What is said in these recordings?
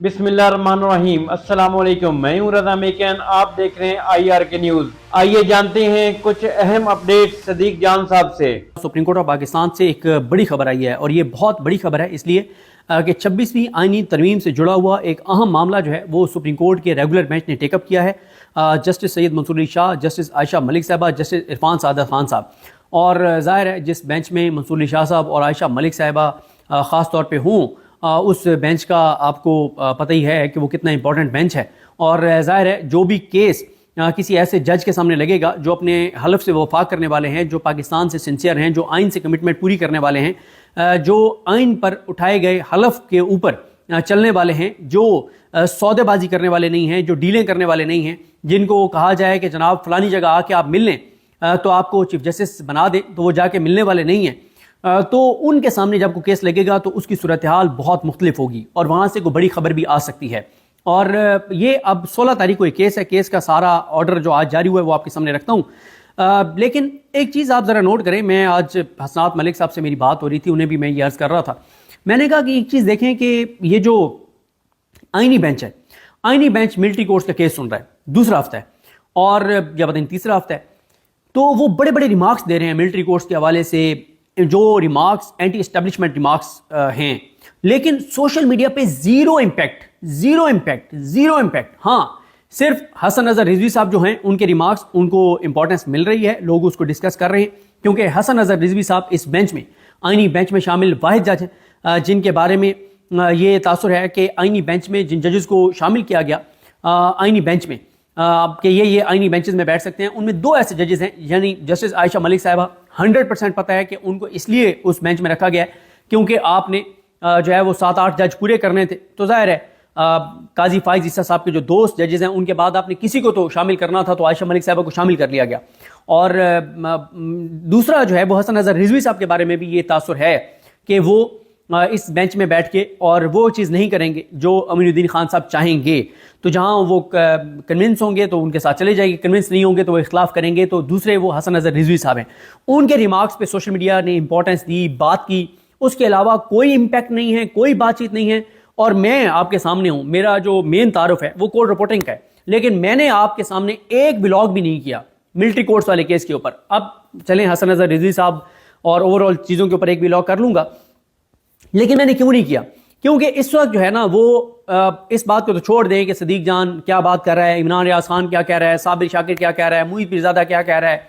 बिस्मिल्लाहिर्रहमानिर्रहीम। अस्सलाम वालेकुम। मैं हूं रज़ा मेकन, आप देख रहे हैं IR के न्यूज़। आइए जानते हैं कुछ अहम अपडेट सदीक जान साहब से। सुप्रीम कोर्ट ऑफ पाकिस्तान से एक बड़ी खबर आई है और ये बहुत बड़ी खबर है इसलिए कि 26वीं आईनी तरमीम से जुड़ा हुआ एक अहम मामला जो है वो सुप्रीम कोर्ट के रेगुलर बेंच ने टेकअप किया है। जस्टिस सैयद मंसूर अली शाह, जस्टिस आयशा मलिक साहबा, जस्टिस इरफान सादत खान साहब। और ज़ाहिर है जिस बेंच में मंसूर अली शाह साहब और आयशा मलिक साहबा ख़ास तौर पे हों, उस बेंच का आपको पता ही है कि वो कितना इंपॉर्टेंट बेंच है। और ज़ाहिर है जो भी केस किसी ऐसे जज के सामने लगेगा जो अपने हलफ से वफा करने वाले हैं, जो पाकिस्तान से सिंसियर हैं, जो आइन से कमिटमेंट पूरी करने वाले हैं, जो आइन पर उठाए गए हलफ के ऊपर चलने वाले हैं, जो सौदेबाजी करने वाले नहीं हैं, जो डीलें करने वाले नहीं हैं, जिनको कहा जाए कि जनाब फलानी जगह आके आप मिल लें तो आपको चीफ जस्टिस बना दें, तो वो जाके मिलने वाले नहीं हैं, तो उनके सामने जब कोई केस लगेगा तो उसकी सूरत हाल बहुत मुख्तलिफ होगी और वहाँ से कोई बड़ी खबर भी आ सकती है। और ये अब 16 तारीख को एक केस है, केस का सारा ऑर्डर जो आज जारी हुआ है वो आपके सामने रखता हूँ। लेकिन एक चीज़ आप ज़रा नोट करें, मैं आज हसनात मलिक साहब से मेरी बात हो रही थी, उन्हें भी मैं ये अर्ज़ कर रहा था। मैंने कहा कि एक चीज़ देखें कि ये जो आइनी बेंच है, आइनी बेंच मिलिट्री कोर्ट्स का केस सुन रहा है, दूसरा हफ्ता है और या बताएं तीसरा हफ्ता है, तो वो बड़े बड़े रिमार्क्स दे रहे हैं मिलिट्री कोर्ट्स के हवाले से, जो रिमार्क्स एंटी एस्टेब्लिशमेंट रिमार्क्स हैं, लेकिन सोशल मीडिया पे जीरो इम्पैक्ट। हाँ, सिर्फ हसन अजहर रिजवी साहब जो हैं उनके रिमार्क्स, उनको इंपॉर्टेंस मिल रही है, लोग उसको डिस्कस कर रहे हैं, क्योंकि हसन अजहर रिजवी साहब इस बेंच में, आइनी बेंच में शामिल वाहिद जज हैं जिनके बारे में ये तासुर है कि आइनी बेंच में जिन जजेस को शामिल किया गया आइनी बेंच में कि ये आइनी बेंचेस में बैठ सकते हैं, उनमें दो ऐसे जजेस हैं, यानी जस्टिस आयशा मलिक साहिबा 100% पता है कि उनको इसलिए उस बेंच में रखा गया है क्योंकि आपने जो है वो 7-8 जज पूरे करने थे, तो जाहिर है काजी फाइज ईसा साहब के जो दोस्त जजेस हैं उनके बाद आपने किसी को तो शामिल करना था, तो आयशा मलिक साहिबा को शामिल कर लिया गया। और दूसरा जो है वो हसन अजहर रिजवी साहब के बारे में भी ये तासुर है कि वो इस बेंच में बैठ के और वो चीज़ नहीं करेंगे जो अमीनुद्दीन खान साहब चाहेंगे, तो जहाँ वो कन्विंस होंगे तो उनके साथ चले जाएंगे, कन्विंस नहीं होंगे तो वो इख्लाफ करेंगे। तो दूसरे वो हसन अजहर रिजवी साहब हैं, उनके रिमार्क्स पे सोशल मीडिया ने इंपॉर्टेंस दी, बात की, उसके अलावा कोई इम्पैक्ट नहीं है, कोई बातचीत नहीं है। और मैं आपके सामने हूँ, मेरा जो मेन तारुफ है वो कोर्ट रिपोर्टिंग का है, लेकिन मैंने आपके सामने एक व्लॉग भी नहीं किया मिलिट्री कोर्ट्स वाले केस के ऊपर। अब चलें हसन अजहर रिजवी साहब और ओवरऑल चीज़ों के ऊपर एक व्लॉग कर लूँगा, लेकिन मैंने क्यों नहीं किया? क्योंकि इस वक्त जो है ना वो इस बात को तो छोड़ दें कि सदीक जान क्या बात कर रहा है, इमरान रियाज खान क्या कह रहा है, साबिर शाकिर क्या कह रहा है, मुईद पीरज़ादा क्या कह रहा है,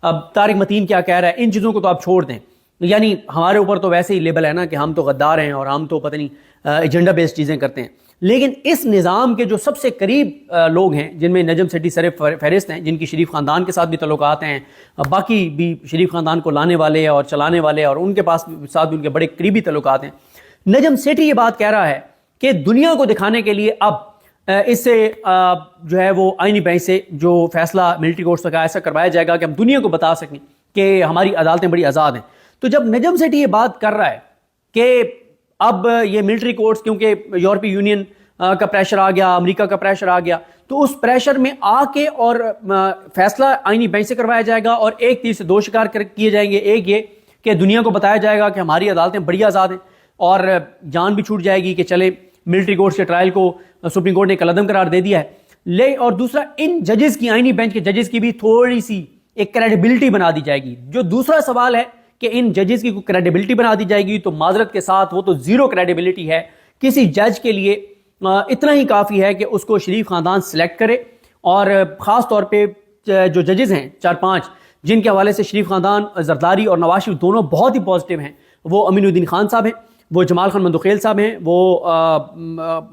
अब तारिक मतीन क्या कह रहा है, इन चीज़ों को तो आप छोड़ दें। यानी हमारे ऊपर तो वैसे ही लेबल है ना कि हम तो गद्दार हैं और हम तो पता नहीं एजेंडा बेस्ड चीज़ें करते हैं, लेकिन इस निज़ाम के जो सबसे करीब लोग हैं, जिनमें नजम सेठी सर फहरिस्त हैं, जिनकी शरीफ ख़ानदान के साथ भी तल्लुकात हैं, बाकी भी शरीफ ख़ानदान को लाने वाले और चलाने वाले और उनके पास साथ भी उनके बड़े करीबी तल्लुकात हैं, नजम सेठी ये बात कह रहा है कि दुनिया को दिखाने के लिए अब इससे जो है वो आइनी बेंच से जो फैसला मिलिट्री कोर्ट्स का ऐसा करवाया जाएगा कि हम दुनिया को बता सकें कि हमारी अदालतें बड़ी आज़ाद हैं। तो जब नजम सेठी ये बात कर रहा है कि अब ये मिलिट्री कोर्ट्स, क्योंकि यूरोपीय यूनियन का प्रेशर आ गया, अमेरिका का प्रेशर आ गया, तो उस प्रेशर में आके और फैसला आइनी बेंच से करवाया जाएगा और एक तीर से दो शिकार किए जाएंगे। एक ये कि दुनिया को बताया जाएगा कि हमारी अदालतें बड़ी आज़ाद हैं और जान भी छूट जाएगी कि चले मिलिट्री कोर्ट्स के ट्रायल को सुप्रीम कोर्ट ने कलअदम करार दे दिया है। और दूसरा, इन जजेस की, आइनी बेंच के जजेस की भी थोड़ी सी एक क्रेडिबिलिटी बना दी जाएगी। जो दूसरा सवाल है कि इन जजेस की क्रेडिबिलिटी बना दी जाएगी, तो माजरत के साथ वो तो जीरो क्रेडिबिलिटी है। किसी जज के लिए इतना ही काफ़ी है कि उसको शरीफ ख़ानदान सेलेक्ट करे, और ख़ास तौर पे जो जजेस हैं 4-5 जिनके हवाले से शरीफ ख़ानदान, जरदारी और नवाज शरीफ दोनों बहुत ही पॉजिटिव हैं, वो अमीनुद्दीन खान साहब हैं, वो जमाल खान मंदुखेल साहब हैं, वो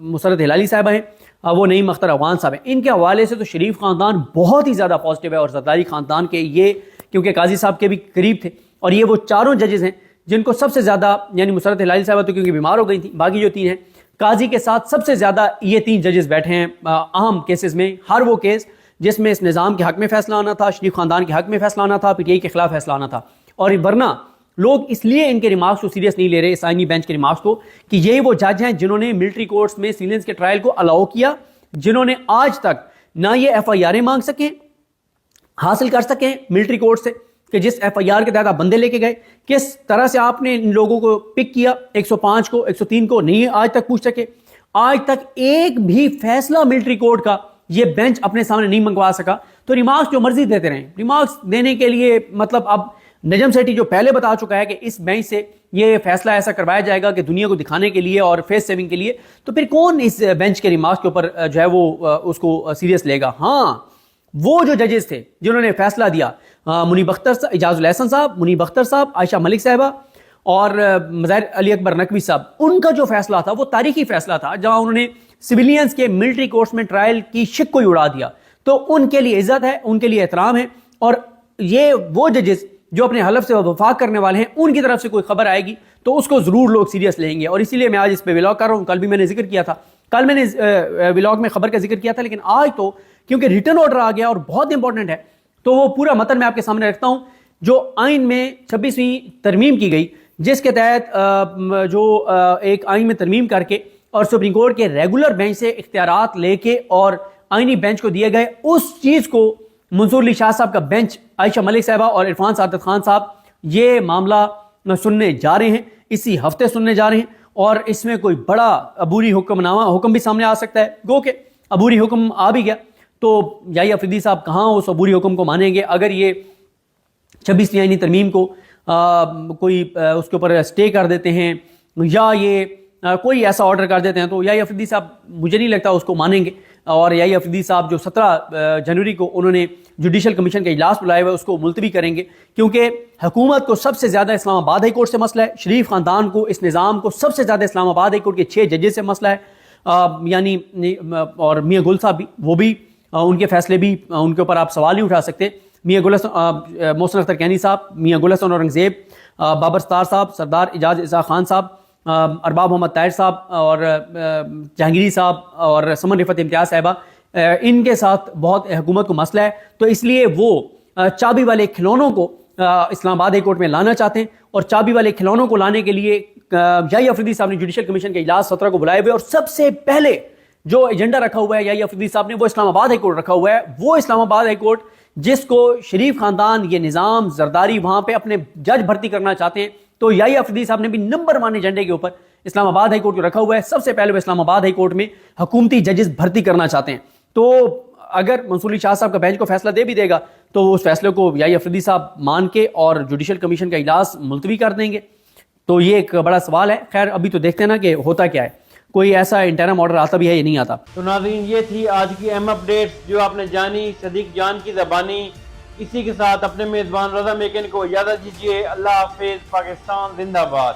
मुसरत हिलाली साहब हैं, वो नईम अख्तर अफगान साहब हैं। इनके हवाले से तो शरीफ ख़ानदान बहुत ही ज़्यादा पॉजिटिव है और जरदारी ख़ानदान के ये, क्योंकि काजी साहब के भी करीब थे, और ये वो चारों जजेस हैं जिनको सबसे ज़्यादा, यानी मुसरत हिलाली साहब तो क्योंकि बीमार हो गई थी, बाकी जो 3 हैं काजी के साथ सबसे ज़्यादा ये 3 जजेस बैठे हैं अहम केसेस में। हर वो केस जिसमें इस निज़ाम के हक़ में फ़ैसला आना था, शरीफ ख़ानदान के हक़ में फ़ैसला आना था, PTI के ख़िलाफ़ फ़ैसला आना था। और वरना लोग इसलिए इनके रिमार्क्स को सीरियस नहीं ले रहे, इस आइनी बेंच के रिमार्क्स को, कि यही वो जज हैं जिन्होंने मिलिट्री कोर्ट्स में सिविलियंस के ट्रायल को अलाउ किया, जिन्होंने आज तक ना ये FIR मांग सकें, हासिल कर सकें मिलिट्री कोर्ट से, कि जिस FIR के तहत आप बंदे लेके गए, किस तरह से आपने इन लोगों को पिक किया, 105 को, 103 को नहीं आज तक पूछ सके। آج تک ایک بھی فیصلہ ملٹری کورٹ کا یہ بینچ اپنے سامنے نہیں منگوا سکا. تو ریمارکس جو مرضی دیتے رہیں, ریمارکس دینے کے لیے مطلب اب نجم سیٹھی جو پہلے بتا چکا ہے کہ اس بینچ سے یہ فیصلہ ایسا کروایا جائے گا کہ دنیا کو دکھانے کے لیے اور فیس سیونگ کے لیے, تو پھر کون اس بینچ کے ریمارکس کے اوپر جو ہے وہ اس کو سیریس لے گا؟ ہاں, وہ جو ججز تھے جنہوں نے فیصلہ دیا, منیب اختر, اعجاز الاحسن صاحب, منیب اختر صاحب, عائشہ ملک صاحبہ اور مظاہر علی اکبر نقوی صاحب, ان کا جو فیصلہ تھا وہ تاریخی فیصلہ تھا, جہاں انہوں نے سویلینز کے ملٹری کورٹس میں ٹرائل کی شک کو ہی اڑا دیا. تو ان کے لیے عزت ہے, ان کے لیے احترام ہے, اور یہ وہ ججز جو اپنے حلف سے وفاق کرنے والے ہیں, ان کی طرف سے کوئی خبر آئے گی تو اس کو ضرور لوگ سیریس لیں گے. اور اسی لیے میں آج اس پہ ولاگ کر رہا ہوں. کل بھی میں نے ذکر کیا تھا, کل میں نے ولاگ میں خبر کا ذکر کیا تھا, لیکن آج تو کیونکہ ریٹن آرڈر آ گیا اور بہت امپورٹنٹ ہے, تو وہ پورا متن میں آپ کے سامنے رکھتا ہوں. جو آئین میں 26ویں ترمیم کی گئی, جس کے تحت جو ایک آئین میں ترمیم کر کے اور سپریم کورٹ کے ریگولر بینچ سے اختیارات لے کے اور آئینی بینچ کو دیے گئے, اس چیز کو منصور علی شاہ صاحب کا بینچ, عائشہ ملک صاحبہ اور عرفان سعادت خان صاحب یہ معاملہ سننے جا رہے ہیں, اسی ہفتے سننے جا رہے ہیں. اور اس میں کوئی بڑا عبوری حکم بھی سامنے آ سکتا ہے. گو کہ عبوری حکم آ بھی گیا تو یحییٰ افریدی صاحب کہاں اس عبوری حکم کو مانیں گے؟ اگر یہ 26ویں آئینی ترمیم کو کوئی اس کے اوپر اسٹے کر دیتے ہیں یا یہ کوئی ایسا آرڈر کر دیتے ہیں, تو یحییٰ افریدی صاحب مجھے نہیں لگتا اس کو مانیں گے. اور یحییٰ افریدی صاحب جو 17 جنوری کو انہوں نے جوڈیشل کمیشن کا اجلاس بلائے ہوئے, اس کو ملتوی کریں گے, کیونکہ حکومت کو سب سے زیادہ اسلام آباد ہائی کورٹ سے مسئلہ ہے, شریف خاندان کو, اس نظام کو سب سے زیادہ اسلام آباد ہائی کورٹ کے 6 ججز سے مسئلہ ہے. یعنی اور میاں گل صاحب بھی, وہ بھی ان کے فیصلے بھی ان کے اوپر آپ سوال نہیں اٹھا سکتے. میاں گل حسن, محسن اختر کینی صاحب, میاں گل حسن اورنگزیب, بابر ستار صاحب, سردار اعجاز اسحاق خان صاحب, ارباب محمد طاہر صاحب اور جہانگیری صاحب اور سمن رفت امتیاز صاحبہ, ان کے ساتھ بہت حکومت کو مسئلہ ہے. تو اس لیے وہ چابی والے کھلونوں کو اسلام آباد ہائی کورٹ میں لانا چاہتے ہیں, اور چابی والے کھلونوں کو لانے کے لیے یحییٰ افریدی صاحب نے جوڈیشل کمیشن کے اجلاس 17 کو بلائے ہوئے, اور سب سے پہلے جو ایجنڈا رکھا ہوا ہے یحییٰ افریدی صاحب نے, وہ اسلام آباد ہائی کورٹ رکھا ہوا ہے. وہ اسلام آباد ہائی کورٹ جس کو شریف خاندان, یہ نظام زرداری وہاں پہ اپنے جج بھرتی کرنا چاہتے ہیں, تو یحییٰ افریدی صاحب نے بھی نمبر 1 ایجنڈے کے اوپر اسلام آباد ہائی کورٹ کو رکھا ہوا ہے. سب سے پہلے وہ اسلام آباد ہائی کورٹ میں حکومتی ججز بھرتی کرنا چاہتے ہیں. تو اگر منصور علی شاہ صاحب کا بینچ کو فیصلہ دے بھی دے گا تو اس فیصلے کو یحییٰ افریدی صاحب مان کے اور جوڈیشل کمیشن کا اجلاس ملتوی کر دیں گے. تو یہ ایک بڑا سوال ہے. خیر ابھی تو دیکھتے ہیں نا کہ ہوتا کیا ہے, کوئی ایسا انٹرم آرڈر آتا بھی ہے یا نہیں آتا. تو ناظرین, یہ تھی آج کی اہم اپڈیٹ جو آپ نے جانی صدیق جان کی زبانی. اسی کے ساتھ اپنے میزبان رضا میکن کو اجازت دیجیے. اللہ حافظ. پاکستان زندہ باد.